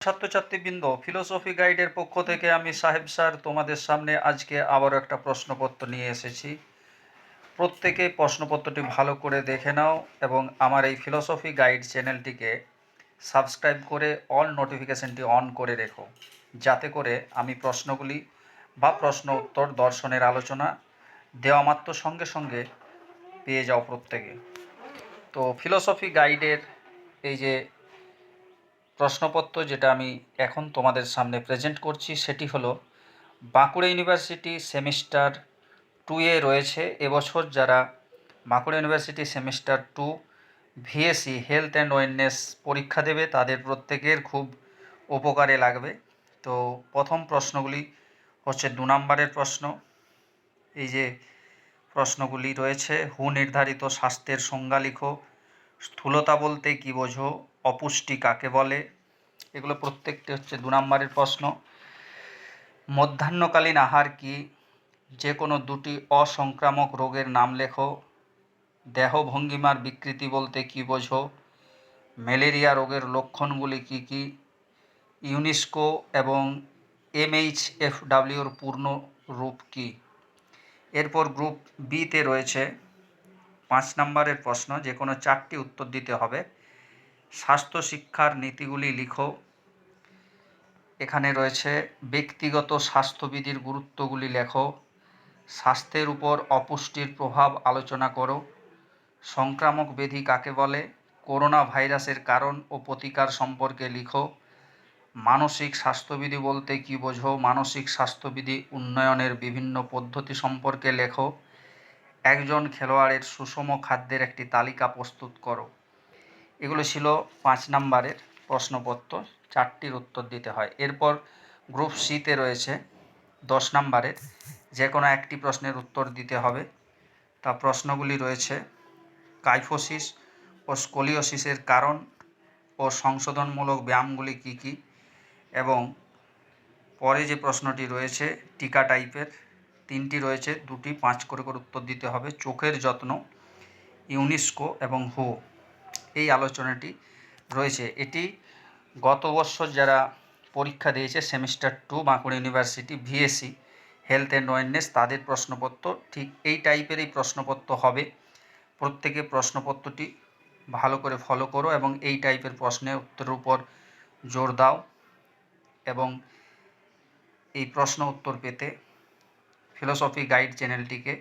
ছাত্রছাত্রীবৃন্দ, philosophy গাইডের পক্ষ থেকে আমি সাহেব স্যার তোমাদের সামনে আজকে আবারও একটা প্রশ্নপত্র নিয়ে এসেছি। প্রত্যেকে প্রশ্নপত্রটি ভালো করে দেখে নাও এবং আমার এই ফিলোসফি গাইড চ্যানেলটিকে সাবস্ক্রাইব করে অল নোটিফিকেশনটি অন করে রেখো, যাতে করে আমি প্রশ্নগুলি বা প্রশ্ন উত্তর দর্শনের আলোচনা দেওয়া মাত্র সঙ্গে সঙ্গে পেয়ে যাও প্রত্যেকে। তো ফিলোসফি গাইডের এই যে প্রশ্নপত্র যেটা আমি এখন তোমাদের সামনে প্রেজেন্ট করছি সেটি হলো বাঁকুড়া ইউনিভার্সিটি সেমিস্টার 2-এ রয়েছে। এবছর যারা Bankura university semester 2 VSC health and wellness পরীক্ষা দেবে তাদের প্রত্যেকের খুব উপকারে লাগবে। তো প্রথম প্রশ্নগুলি হচ্ছে 2 নম্বরের প্রশ্ন। এই যে প্রশ্নগুলি রয়েছে, নির্ধারিত স্বাস্থ্যের সংজ্ঞা লিখো, স্থূলতা বলতে কী বোঝো, অপুষ্টি কাকে বলে। এগুলো প্রত্যেকটি হচ্ছে 2 নম্বরের প্রশ্ন। মধ্যাহ্নকালীন আহার কি, যে কোনো দুটি অসংক্রামক রোগের নাম লেখো, দেহভঙ্গিমার বিকৃতি বলতে কী বোঝো, ম্যালেরিয়া রোগের লক্ষণগুলি কী কী, ইউনেস্কো এবং MHFWর পূর্ণ রূপ কী। এরপর গ্রুপ বিতে রয়েছে 5 নম্বরের প্রশ্ন, যে কোনো 4টি উত্তর দিতে হবে। স্বাস্থ্য শিক্ষার নীতিগুলি লিখো। এখানে রয়েছে ব্যক্তিগত স্বাস্থ্যবিধির গুরুত্বগুলি লেখো, স্বাস্থ্যের উপর অপুষ্টির প্রভাব আলোচনা করো, সংক্রামক ব্যাধি কাকে বলে, করোনা ভাইরাসের কারণ ও প্রতিকার সম্পর্কে লিখো, মানসিক স্বাস্থ্যবিধি বলতে কী বোঝো, মানসিক স্বাস্থ্যবিধি উন্নয়নের বিভিন্ন পদ্ধতি সম্পর্কে লেখো, একজন খেলোয়াড়ের সুষম খাদ্যের একটি তালিকা প্রস্তুত করো। এগুলো ছিল 5 নম্বরের প্রশ্নপত্র, 4টির উত্তর দিতে হয়। এরপর গ্রুপ সিতে রয়েছে 10 নম্বরের, যে কোনো একটি প্রশ্নের উত্তর দিতে হবে। তা প্রশ্নগুলি রয়েছে, কাইফোসিস ও স্কোলিওসিসের কারণ ও সংশোধনমূলক ব্যায়ামগুলি কী কী, এবং পরে যে প্রশ্নটি রয়েছে টিকা টাইপের 3টি রয়েছে, 2টি 5 করে উত্তর দিতে হবে। চোখের যত্ন, ইউনেস্কো এবং হু, এই আলোচনাটি রয়েছে। এটি গত বছর যারা পরীক্ষা দিয়েছে semester 2 Bankura university VSC health and wellness তাদের প্রশ্নপত্র, ঠিক এই টাইপেরই প্রশ্নপত্র হবে। প্রত্যেকে প্রশ্নপত্রটি ভালো করে ফলো করো এবং এই টাইপের প্রশ্নের উত্তরের উপর জোর দাও, এবং এই প্রশ্ন উত্তর পেতে ফিলোসফি গাইড চ্যানেলটিকে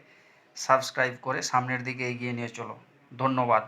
সাবস্ক্রাইব করে সামনের দিকে এগিয়ে নিয়ে চলো। ধন্যবাদ।